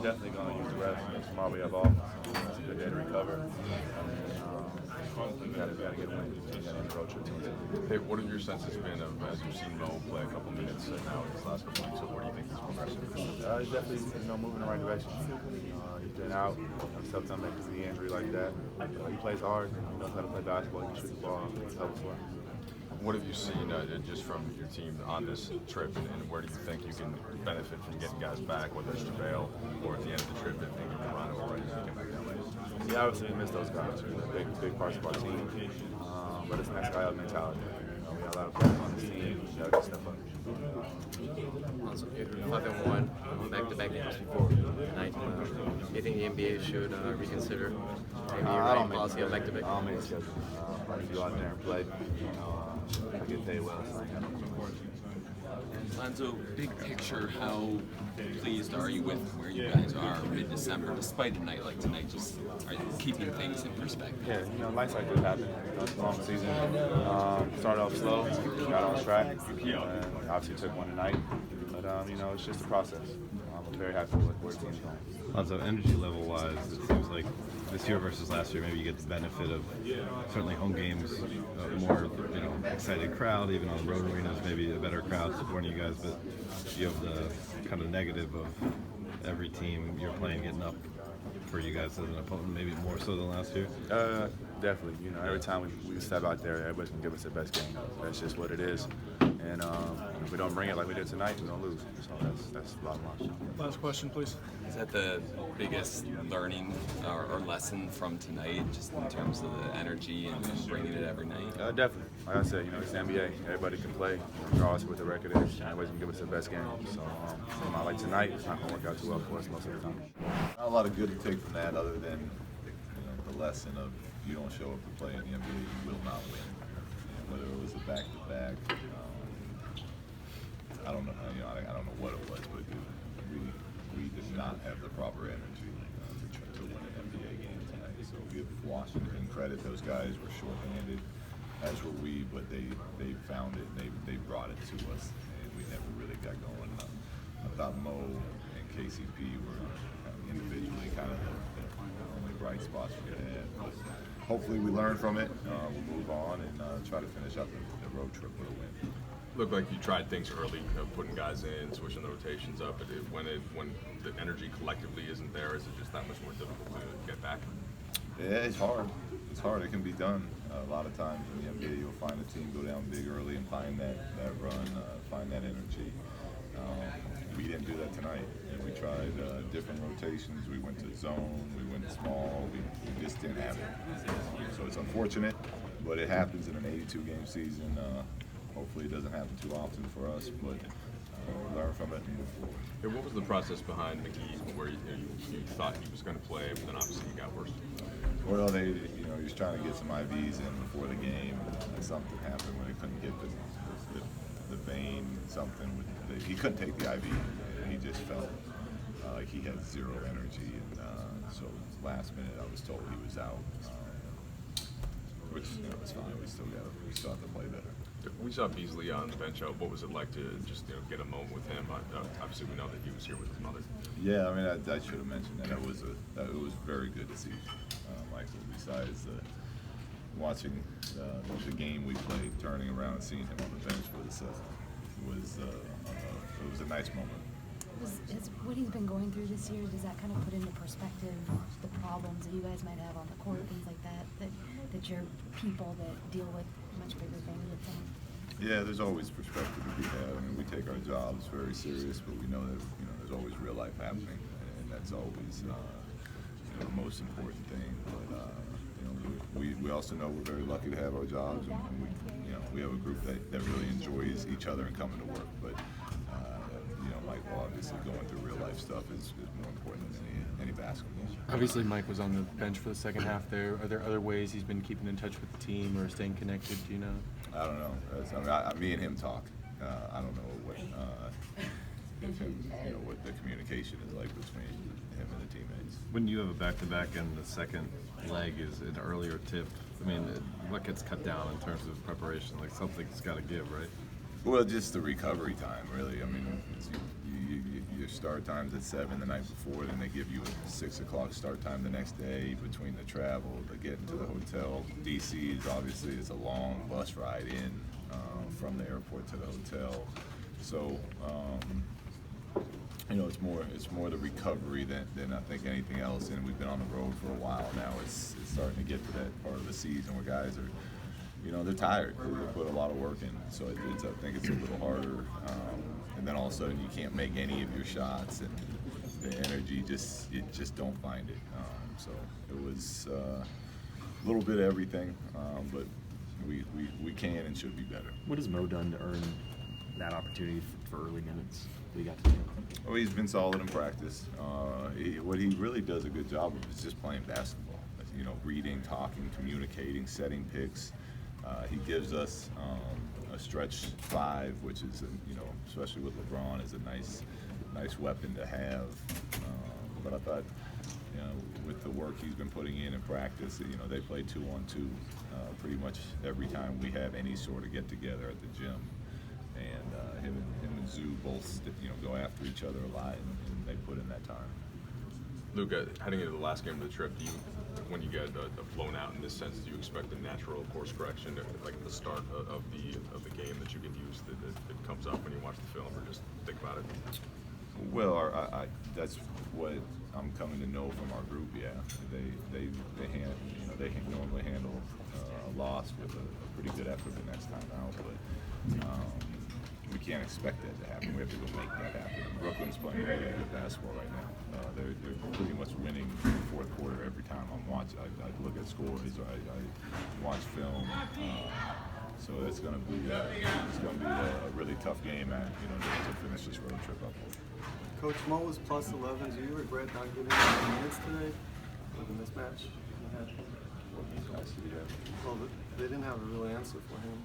definitely going to use the rest. Tomorrow we have off. So it's a good day to recover. We got to get a win. We got to road trip to it. Hey, what have your senses been of as you've seen Mo play a couple minutes now in his last couple weeks? So where do you think he's progressing? He's definitely moving in the right direction. He's been out. Sometimes after the injury like that. He plays hard. He knows how to play basketball. He can shoot the ball. He's helpful. What have you seen just from your team on this trip, and where do you think you can benefit from getting guys back, whether it's JaVale or at the end of the trip if Ingram and Rondo already get back that way? Yeah, obviously we miss those guys. They're big parts of our team. But it's next guy up mentality. We have a lot of players on this team. We got to step up. Also, 5-1, back-to-back games before tonight. Do you think the NBA should reconsider maybe your policy of back-to-back? I'll make a schedule. Probably go out there and play. I get day well. Lonzo, big picture, how pleased are you with where you guys are mid-December, despite a night like tonight? Just are you keeping things in perspective? Yeah, nights like this happen. It's a long season. Started off slow, got on track, and obviously took one tonight. But it's just a process. I'm very happy with where the team's going. Lonzo, energy level-wise, it seems like this year versus last year, maybe you get the benefit of certainly home games, more excited crowd, even on road arenas, maybe a better crowd supporting you guys. But you have the kind of negative of every team you're playing getting up for you guys as an opponent, maybe more so than last year. Definitely. Every time we step out there, everybody's gonna give us their best game. That's just what it is. And if we don't bring it like we did tonight, we're gonna lose. So that's the bottom line. Last question, please. Is that the biggest learning or lesson from tonight, just in terms of the energy and bringing it every night? Definitely. Like I said, it's the NBA. Everybody can play. Regardless of what the record is, everybody's gonna give us their best game. So not like tonight, it's not gonna work out too well for us most of the time. Not a lot of good to take from that, other than the lesson of if you don't show up to play in the NBA, you will not win. Whether it was a back-to-back, I don't know. I don't know what it was, but we did not have the proper energy to win an NBA game tonight. So give Washington credit; those guys were shorthanded, as were we, but they found it. They brought it to us, and we never really got going. I thought Mo and KCP were individually kind of the only bright spots we had. But hopefully we learn from it. We'll move on and try to finish up the road trip with a win. Looked like you tried things early, putting guys in, switching the rotations up. But when the energy collectively isn't there, is it just that much more difficult to get back? Yeah, it's hard. It's hard. It can be done. A lot of times in the NBA, you'll find a team go down big early and find that run, find that energy. We didn't do that tonight. We tried different rotations. We went to zone. We went small. We just didn't have it. So it's unfortunate, but it happens in an 82-game season. Hopefully it doesn't happen too often for us, but learn from it and move forward. Hey, what was the process behind McGee, where you thought he was going to play, but then obviously he got worse? Well, he was trying to get some IVs in before the game, and something happened when he couldn't get the vein. He couldn't take the IV, and he just felt like he had zero energy, and so last minute I was told he was out, which it's fine. We still have to play better. We saw Beasley on the bench. What was it like to just get a moment with him? Obviously, we know that he was here with his mother. Yeah, I mean, I should have mentioned that. It was very good to see Michael. Besides watching the game we played, turning around and seeing him on the bench it was a nice moment. Is what he's been going through this year, does that kind of put into perspective the problems that you guys might have on the court, things like that you're people that deal with much bigger things with them? Yeah, there's always perspective that we have. I mean, we take our jobs very serious, but we know that there's always real life happening, and that's always the most important thing. But we also know we're very lucky to have our jobs, and we have a group that really enjoys each other and coming to work. But Michael, obviously going through real life stuff is more important than any basketball. Obviously, Mike was on the bench for the second half there. Are there other ways he's been keeping in touch with the team or staying connected? Do you know? I don't know. Me and him talk. I don't know what the communication is like between him and the teammates. When you have a back-to-back and the second leg is an earlier tip, I mean, what gets cut down in terms of preparation? Like something's got to give, right? Well, just the recovery time, really. I mean, start times at 7 the night before, then they give you a 6 o'clock start time the next day between the travel, the getting to the hotel. DC is obviously it's a long bus ride in from the airport to the hotel. So, you know, it's more the recovery than I think anything else. And we've been on the road for a while now. It's starting to get to that part of the season where guys are, you know, they're tired. They put a lot of work in, so I think it's a little harder. And then all of a sudden you can't make any of your shots, and the energy just don't find it. So it was a little bit of everything, but we can and should be better. What has Mo done to earn that opportunity for early minutes that he got to do? Well, he's been solid in practice. What he really does a good job of is just playing basketball. You know, reading, talking, communicating, setting picks. He gives us a stretch 5, which is, you know, especially with LeBron, is a nice weapon to have. But I thought, you know, with the work he's been putting in practice, you know, they play 2-on-2 pretty much every time we have any sort of get together at the gym. And him and Zoo both, you know, go after each other a lot, and they put in that time. Luke, heading into the last game of the trip, when you get blown out in this sense, do you expect a natural course correction, like at the start of the game, that you can use that comes up when you watch the film, or just think about it? Well, that's what I'm coming to know from our group. Yeah, they normally handle a loss with a pretty good effort the next time out, but we can't expect that to happen. We have to go make that happen. Brooklyn's playing really good basketball right now. They're pretty much winning in the fourth quarter every time I'm watching. I look at scores, or I watch film. So it's going to be a really tough game, to finish this road trip up. Coach, Mo was plus 11. Do you regret not giving him minutes today with the mismatch? What mismatch did he have? Well, they didn't have a real answer for him.